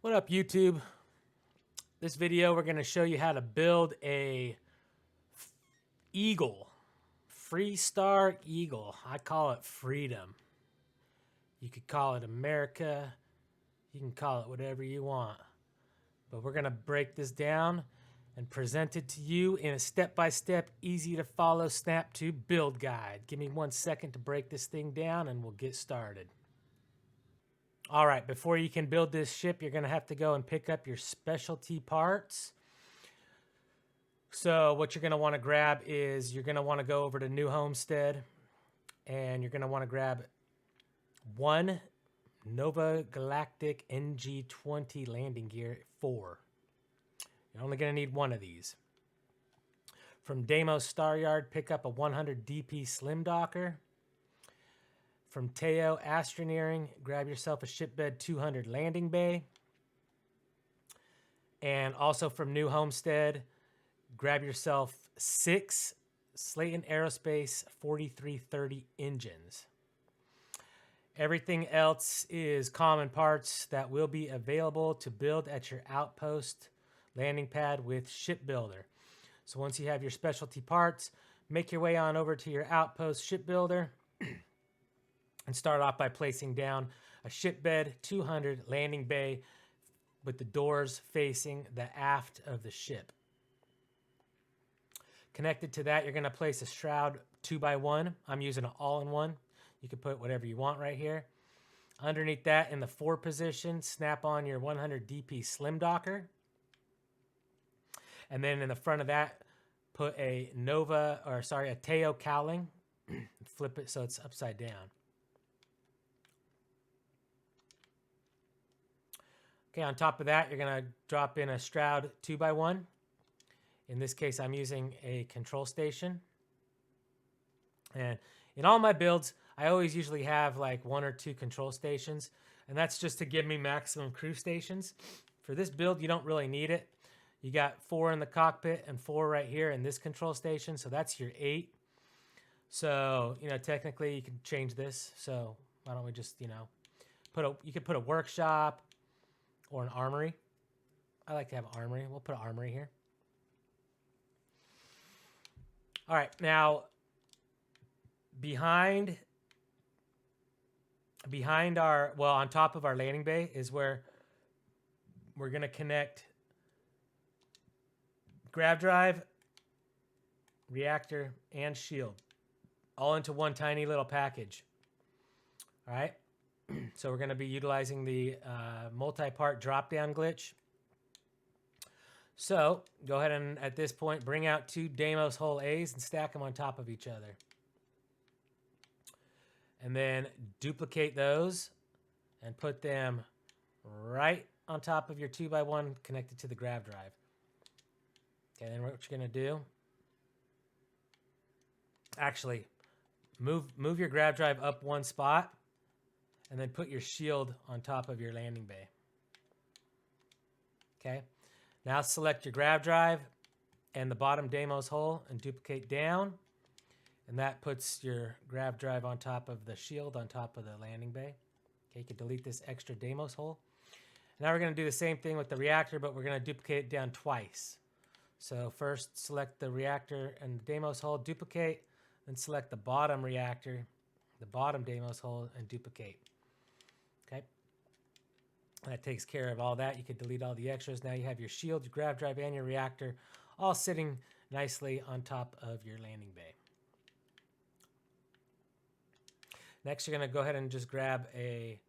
What up, YouTube? This video, we're going to show you how to build a eagle, Freestar eagle. I call it freedom. You could call it America. You can call it whatever you want. But we're going to break this down and present it to you in a step-by-step, easy-to-follow snap-to build guide. Give me 1 second to break this thing down and we'll get started. All right, before you can build this ship, you're going to have to go and pick up your specialty parts. So what you're going to want to grab is you're going to want to go over to New Homestead, and you're going to want to grab one Nova Galactic NG-20 landing gear 4. You're only going to need one of these. From Deimos Star Yard, pick up a 100 DP Slim Docker. From Teo Astroneering, grab yourself a Shipbed 200 landing bay. And also from New Homestead, grab yourself 6 Slayton Aerospace 4330 engines. Everything else is common parts that will be available to build at your outpost landing pad with Shipbuilder. So once you have your specialty parts, make your way on over to your outpost Shipbuilder and start off by placing down a Shipbed 200 landing bay with the doors facing the aft of the ship. Connected to that, you're going to place a shroud 2x1. I'm using an all-in-one. You can put whatever you want right here. Underneath that, in the 4 position, snap on your 100 DP Slim Docker. And then in the front of that, put a Teo cowling. Flip it so it's upside down. Okay, on top of that, you're going to drop in a Stroud 2x1. In this case, I'm using a control station. And in all my builds, I always usually have like 1 or 2 control stations. And that's just to give me maximum crew stations. For this build, you don't really need it. You got 4 in the cockpit and 4 right here in this control station. So that's your 8. So, technically you can change this. So why don't we just, you could put a workshop or an armory. I like to have an armory. We'll put an armory here. All right, now behind on top of our landing bay is where we're going to connect grav drive, reactor, and shield all into one tiny little package. All right. So we're going to be utilizing the multi-part drop-down glitch. So go ahead and, at this point, bring out 2 Deimos Hull A's and stack them on top of each other. And then duplicate those and put them right on top of your 2x1 connected to the grav drive. Okay, then what you're going to do, actually, move your grav drive up 1 spot, and then put your shield on top of your landing bay. Okay. Now select your grav drive and the bottom Deimos hull and duplicate down. And that puts your grav drive on top of the shield on top of the landing bay. Okay, you can delete this extra Deimos hull. Now we're going to do the same thing with the reactor, but we're going to duplicate it down twice. So first select the reactor and the Deimos hull, duplicate, then select the bottom reactor, the bottom Deimos hull, and duplicate. Okay. That takes care of all that. You can delete all the extras. Now you have your shield, your grav drive, and your reactor all sitting nicely on top of your landing bay. Next, you're going to go ahead and just grab a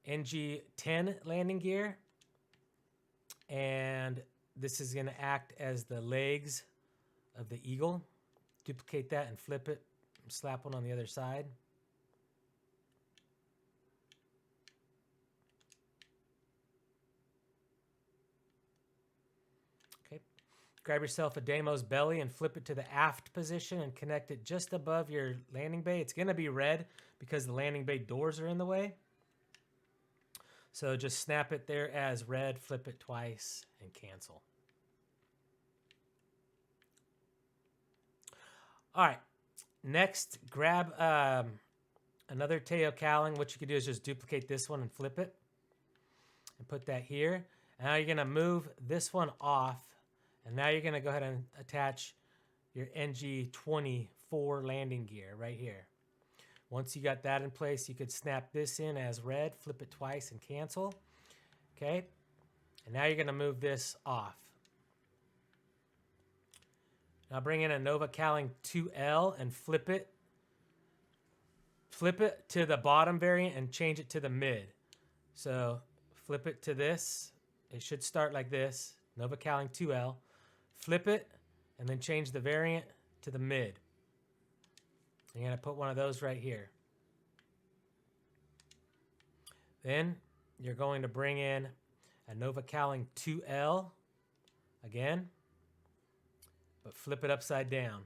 NG-10 landing gear. And this is going to act as the legs of the eagle. Duplicate that and flip it. Slap one on the other side. Grab yourself a Deimos belly and flip it to the aft position and connect it just above your landing bay. It's going to be red because the landing bay doors are in the way. So just snap it there as red, flip it twice, and cancel. All right. Next, grab another Teo cowling. What you can do is just duplicate this one and flip it. and put that here. And now you're going to move this one off, and now you're going to go ahead and attach your NG-24 landing gear right here. Once you got that in place, you could snap this in as red, flip it twice, and cancel. Okay, and now you're going to move this off. Now bring in a Nova Caling 2L and flip it. Flip it to the bottom variant and change it to the mid. So flip it to this. It should start like this. Nova Caling 2L. Flip it and then change the variant to the mid. You're going to put one of those right here. Then you're going to bring in a Nova Caling 2L again, but flip it upside down.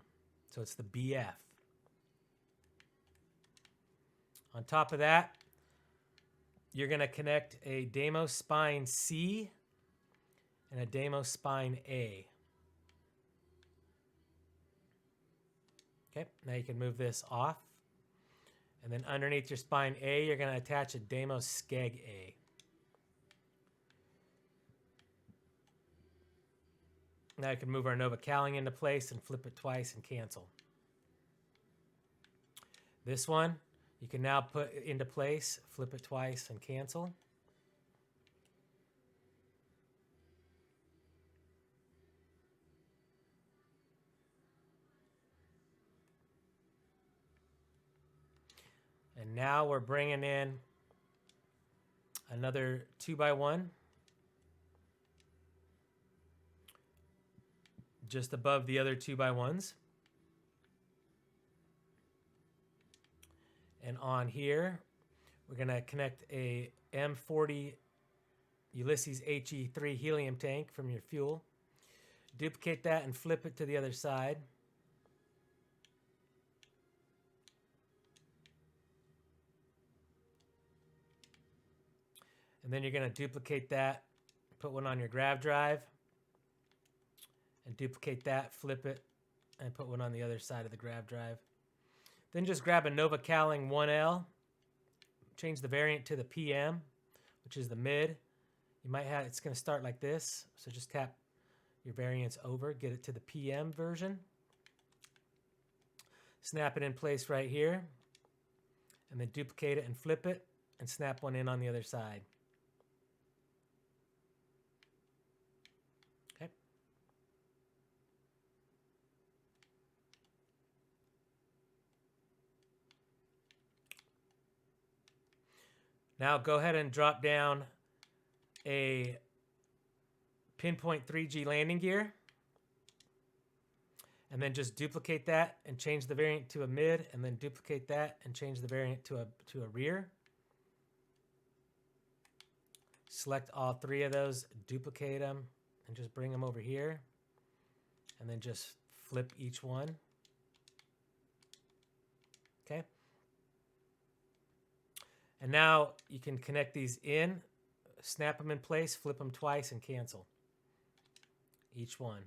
So it's the BF. On top of that, you're going to connect a Deimos Spine C and a Deimos Spine A. Okay, now you can move this off. And then underneath your Spine A, you're going to attach a Deimos Skeg A. Now you can move our Nova Caling into place and flip it twice and cancel. This one, you can now put into place, flip it twice and cancel. And now we're bringing in another 2x1 just above the other 2x1s. And on here, we're going to connect a M40 Ulysses HE3 helium tank from your fuel. Duplicate that and flip it to the other side. And then you're going to duplicate that, put one on your grav drive, and duplicate that, flip it, and put one on the other side of the grav drive. Then just grab a Nova Caling 1L, change the variant to the PM, which is the mid. You might have, it's going to start like this, so just tap your variants over, get it to the PM version. Snap it in place right here, and then duplicate it and flip it, and snap one in on the other side. Okay. Now go ahead and drop down a Pinpoint 3G landing gear, and then just duplicate that and change the variant to a mid, and then duplicate that and change the variant to a rear. Select all three of those, duplicate them, and just bring them over here, and then just flip each one. Okay. And now you can connect these in, snap them in place, flip them twice, and cancel each one.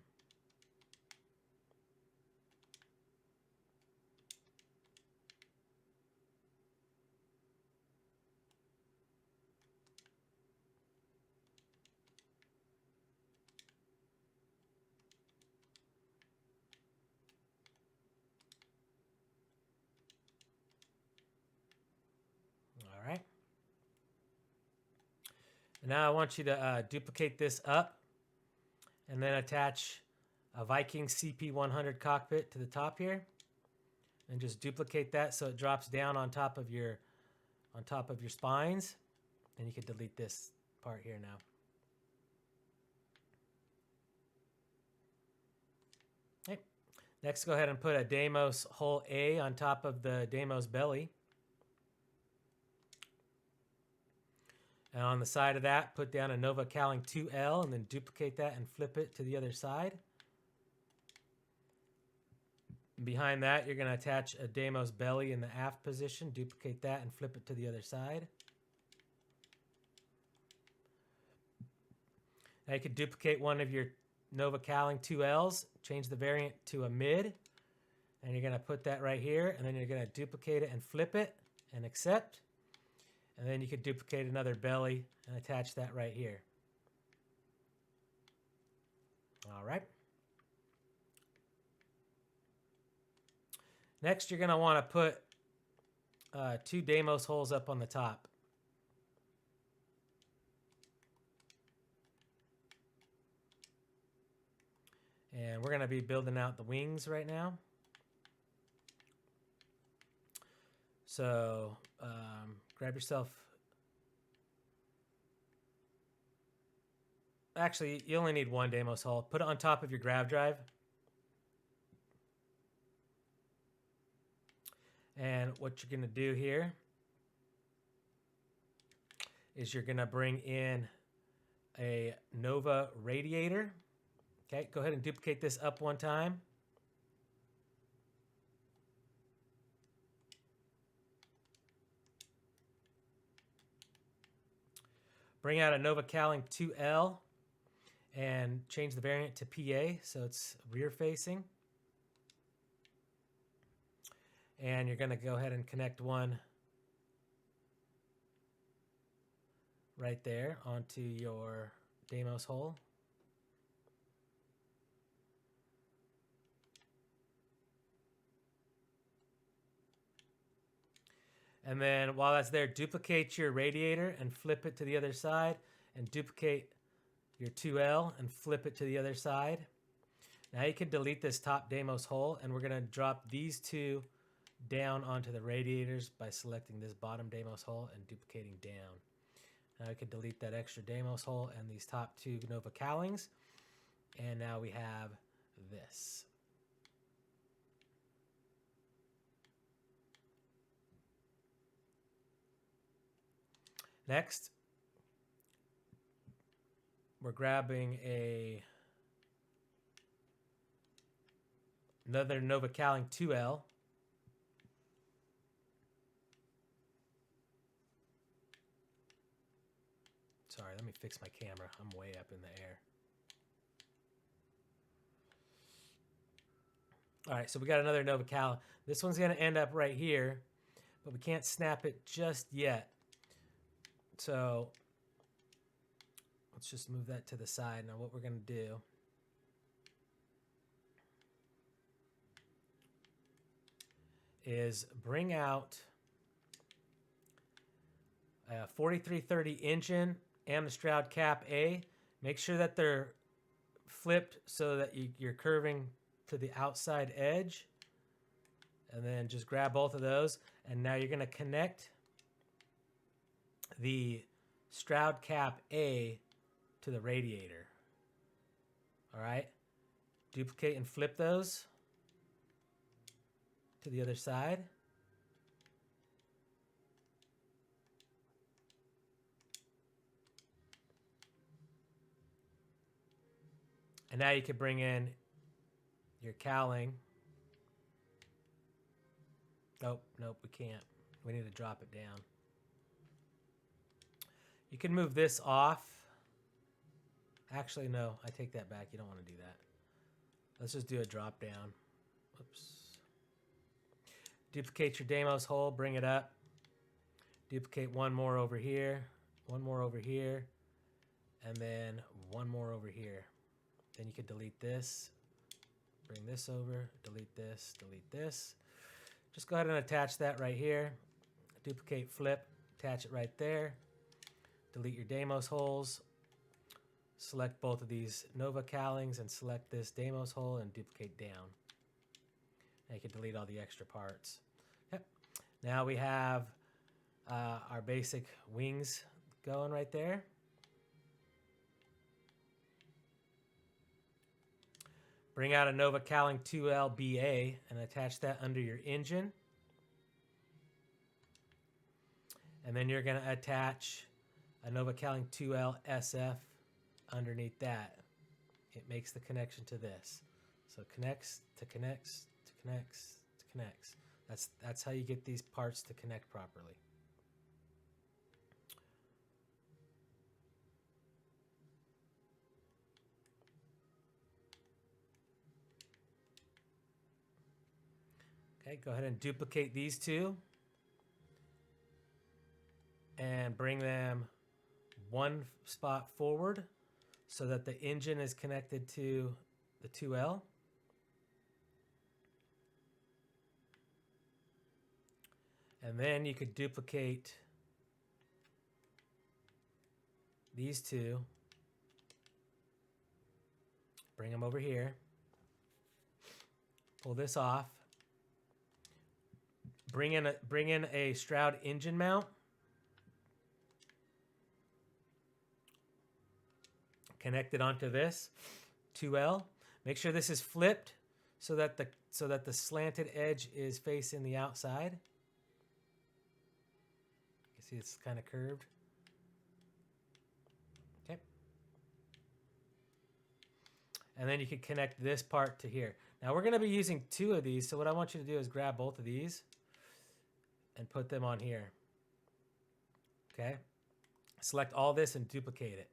All right. And now I want you to duplicate this up and then attach a Viking CP100 cockpit to the top here, and just duplicate that so it drops down on top of your spines. And you can delete this part here now. Okay. Next, go ahead and put a Deimos hull A on top of the Deimos belly. And on the side of that, put down a Nova Caling 2L and then duplicate that and flip it to the other side. Behind that, you're going to attach a Deimos belly in the aft position. Duplicate that and flip it to the other side. Now you could duplicate one of your Nova Caling 2Ls, change the variant to a mid, and you're going to put that right here, and then you're going to duplicate it and flip it and accept. And then you could duplicate another belly and attach that right here. All right. Next, you're going to want to put 2 Deimos holes up on the top. And we're going to be building out the wings right now. So grab yourself. Actually, you only need 1 Deimos hole. Put it on top of your grav drive. And what you're going to do here is you're going to bring in a Nova radiator. Okay, go ahead and duplicate this up 1 time. Bring out a Nova Cowling 2L and change the variant to PA so it's rear facing. And you're going to go ahead and connect one right there onto your Deimos hole. And then while that's there, duplicate your radiator and flip it to the other side, and duplicate your 2L and flip it to the other side. Now you can delete this top Deimos hole, and we're going to drop these 2 down onto the radiators by selecting this bottom Deimos hole and duplicating down. Now we can delete that extra Deimos hole and these top 2 Nova Cowlings, and now we have this. Next, we're grabbing another Nova Cowling 2L. Sorry, let me fix my camera. I'm way up in the air. All right, so we got another Nova Cowling. This one's going to end up right here, but we can't snap it just yet. So let's just move that to the side. Now what we're going to do is bring out a 4330 engine and the Stroud Cap A. Make sure that they're flipped so that you're curving to the outside edge. And then just grab both of those. And now you're going to connect the Stroud Cap A to the radiator. All right. Duplicate and flip those to the other side. And now you can bring in your cowling. Nope, we can't. We need to drop it down. You can move this off. Actually, no, I take that back. You don't want to do that. Let's just do a drop down. Oops. Duplicate your Deimos hole, bring it up. Duplicate one more over here, one more over here, and then one more over here. Then you can delete this, bring this over, delete this, delete this. Just go ahead and attach that right here. Duplicate, flip, attach it right there. Delete your Deimos holes. Select both of these Nova Cowlings and select this Deimos hole and duplicate down. Now you can delete all the extra parts. Yep. Now we have our basic wings going right there. Bring out a Nova Cowling 2LBA and attach that under your engine. And then you're going to attach a Nova Cowling 2L SF underneath that. It makes the connection to this. So connects to connects to connects to connects. That's how you get these parts to connect properly. Okay, go ahead and duplicate these two. and bring them one spot forward so that the engine is connected to the 2L. And then you could duplicate these two, bring them over here, pull this off, bring in a Stroud engine mount, connect it onto this 2L. Make sure this is flipped so that the slanted edge is facing the outside. You see it's kind of curved. Okay. And then you can connect this part to here. Now we're going to be using 2 of these, so what I want you to do is grab both of these and put them on here. Okay? Select all this and duplicate it.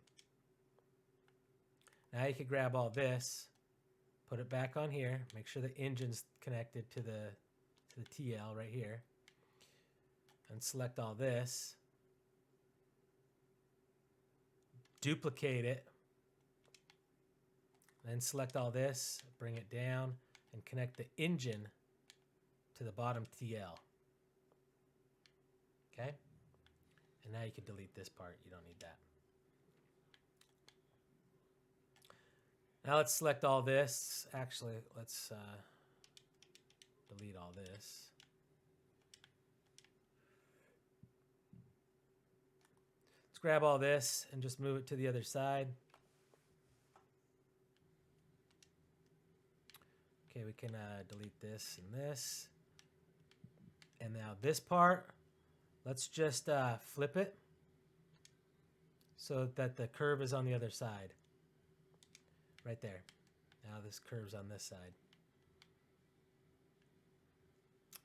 Now you can grab all this, put it back on here, make sure the engine's connected to the TL right here, and select all this, duplicate it, then select all this, bring it down, and connect the engine to the bottom TL. Okay? And now you can delete this part. You don't need that. Now let's select all this. Actually, let's delete all this. Let's grab all this and just move it to the other side. Okay, we can delete this and this. And now this part, let's just flip it so that the curve is on the other side. Right there. Now this curve's on this side.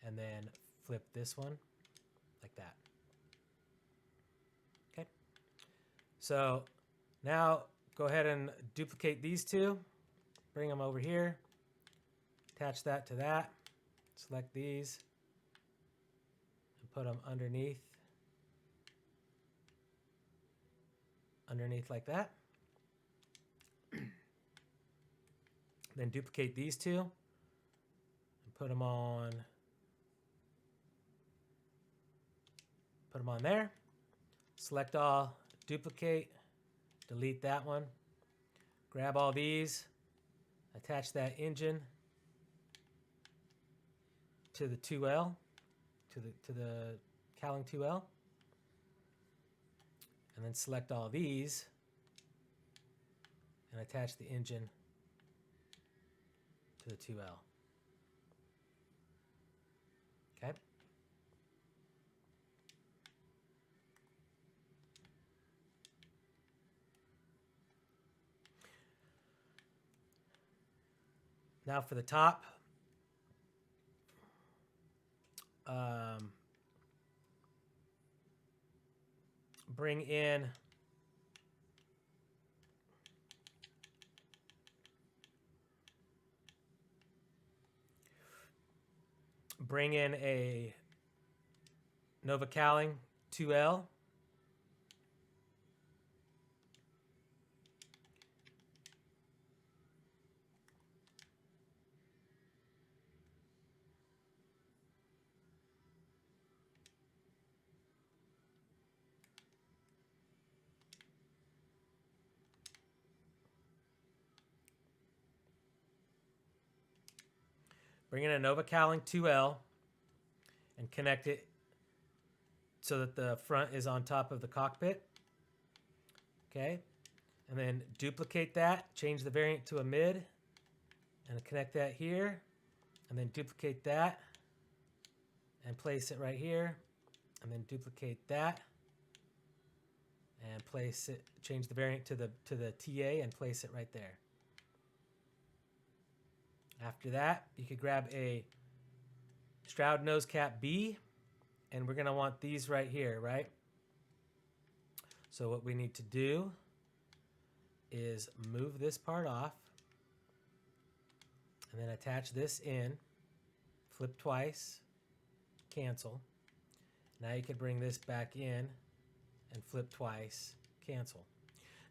And then flip this one like that. Okay. So now go ahead and duplicate these two. Bring them over here. Attach that to that. Select these. And put them underneath. Underneath like that. Then duplicate these two and put them on there. Select all, duplicate, delete that one. Grab all these, attach that engine to the 2L, to the cowling 2L. And then select all these and attach the engine to the 2L. Okay. Now for the top, bring in a Nova cowling 2L. Bring in a Nova cowling 2L and connect it so that the front is on top of the cockpit. Okay. And then duplicate that, change the variant to a mid, and connect that here. And then duplicate that and place it right here. And then duplicate that and place it, change the variant to the TA and place it right there. After that, you could grab a Stroud nose cap B, and we're going to want these right here, right? So what we need to do is move this part off and then attach this in, flip twice, cancel. Now you can bring this back in and flip twice, cancel.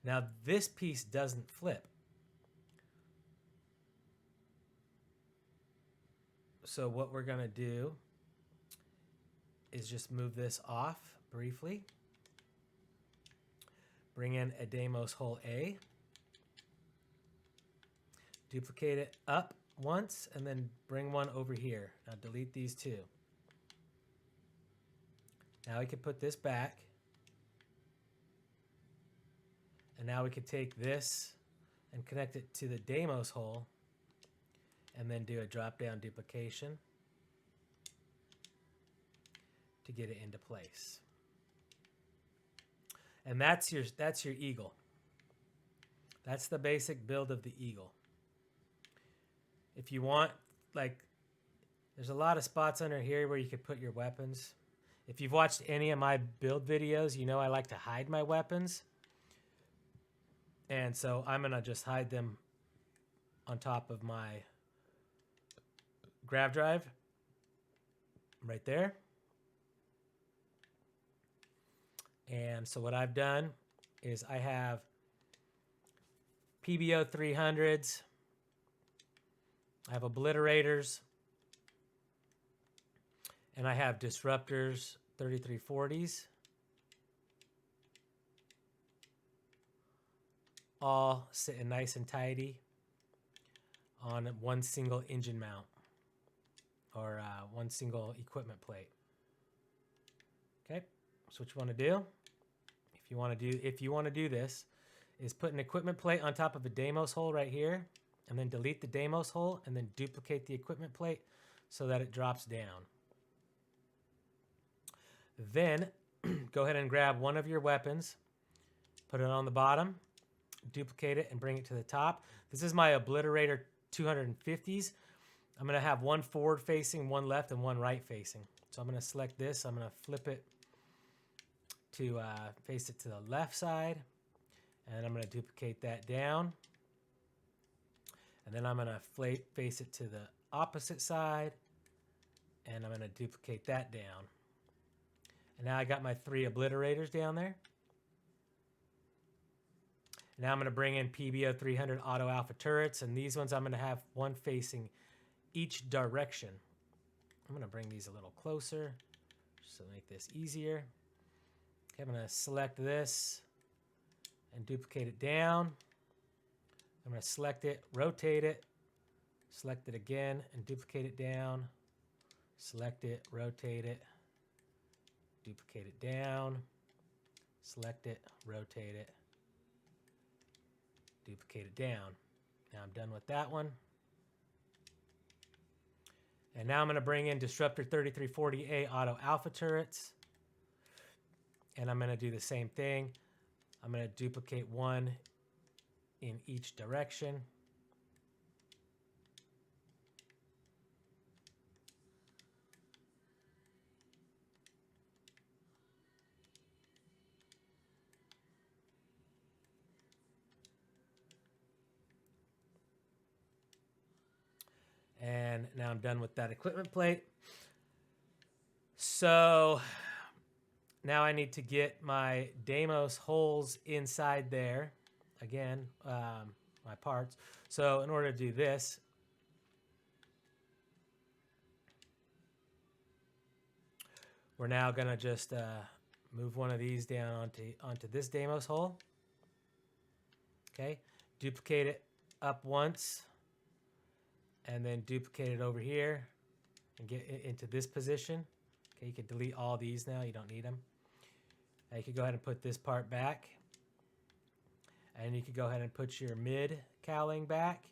Now this piece doesn't flip. So what we're going to do is just move this off briefly. Bring in a Deimos hole A. Duplicate it up once and then bring one over here. Now delete these two. Now we can put this back. And now we can take this and connect it to the Deimos hole and then do a drop-down duplication to get it into place. And that's your eagle. That's the basic build of the eagle. If you want, like, there's a lot of spots under here where you could put your weapons. If you've watched any of my build videos, you know I like to hide my weapons. And so I'm going to just hide them on top of my grav drive right there. And so what I've done is I have PBO 300s, I have obliterators, and I have disruptors 3340s, all sitting nice and tidy on one single engine mount or one single equipment plate. Okay, so what you want to do, if you want to do this, is put an equipment plate on top of a Deimos hole right here, and then delete the Deimos hole, and then duplicate the equipment plate so that it drops down. Then go ahead and grab one of your weapons, put it on the bottom, duplicate it, and bring it to the top. This is my Obliterator 250s. I'm going to have one forward facing, one left, and one right facing. So I'm going to select this. I'm going to flip it to face it to the left side, and I'm going to duplicate that down. And then I'm going to face it to the opposite side, and I'm going to duplicate that down. And now I got my 3 obliterators down there. Now I'm going to bring in PBO 300 auto alpha turrets, and these ones I'm going to have one facing each direction. I'm going to bring these a little closer just to make this easier. Okay, I'm going to select this and duplicate it down. I'm going to select it, rotate it, select it again, and duplicate it down. Select it, rotate it, duplicate it down. Select it, rotate it, duplicate it down. Now I'm done with that one. And now I'm going to bring in Disruptor 3340A auto alpha turrets. And I'm going to do the same thing. I'm going to duplicate one in each direction. And now I'm done with that equipment plate. So now I need to get my Deimos holes inside there. Again, my parts. So in order to do this, we're now going to just move one of these down onto this Deimos hole. Okay, duplicate it up once, and then duplicate it over here and get it into this position. Okay, you can delete all these now. You don't need them. Now you can go ahead and put this part back. And you can go ahead and put your mid cowling back,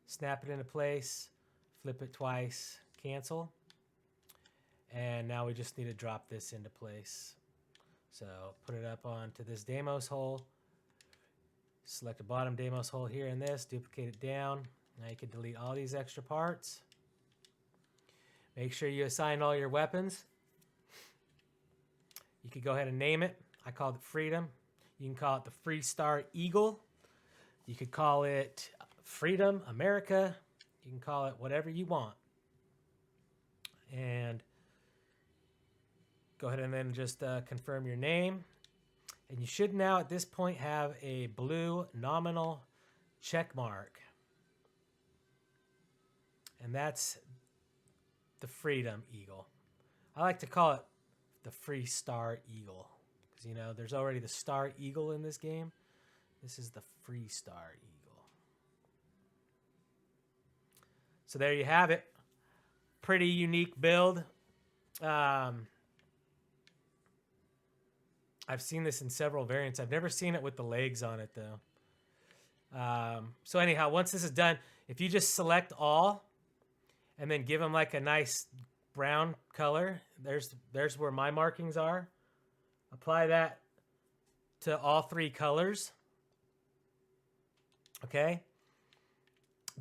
snap it into place, flip it twice, cancel. And now we just need to drop this into place. So put it up onto this Deimos hole. Select the bottom Deimos hole here in this, duplicate it down. Now you can delete all these extra parts. Make sure you assign all your weapons. You could go ahead and name it. I called it Freedom. You can call it the Freestar Eagle. You could call it Freedom, America. You can call it whatever you want. And go ahead and then just confirm your name. And you should now at this point have a blue nominal check mark. And that's the Freedom Eagle. I like to call it the Freestar Eagle. Because, you know, there's already the Star Eagle in this game. This is the Freestar Eagle. So there you have it. Pretty unique build. I've seen this in several variants. I've never seen it with the legs on it, though. So anyhow, once this is done, if you just select all and then give them like a nice brown color, there's where my markings are. Apply that to all three colors. Okay.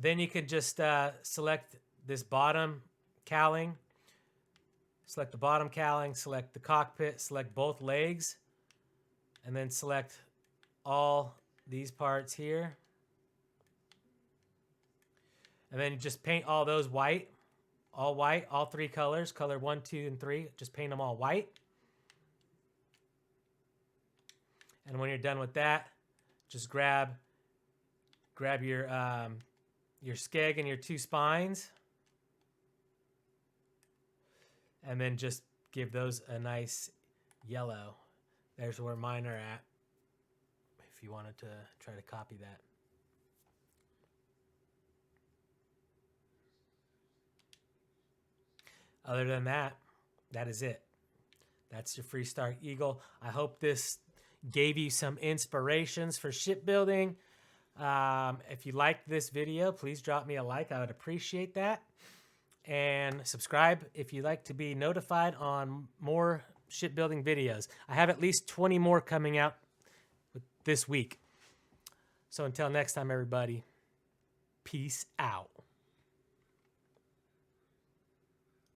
Then you could just select this bottom cowling. Select the bottom cowling, select the cockpit, select both legs, and then select all these parts here. And then you just paint all those white, all three colors, color 1, 2, and 3. Just paint them all white. And when you're done with that, just grab your skeg and your two spines, and then just give those a nice yellow. There's where mine are at, if you wanted to try to copy that. Other than that, that is it. That's your Freestar Eagle. I hope this gave you some inspirations for shipbuilding. If you liked this video, please drop me a like. I would appreciate that. And subscribe if you'd like to be notified on more shipbuilding videos. I have at least 20 more coming out this week. So until next time, everybody, peace out.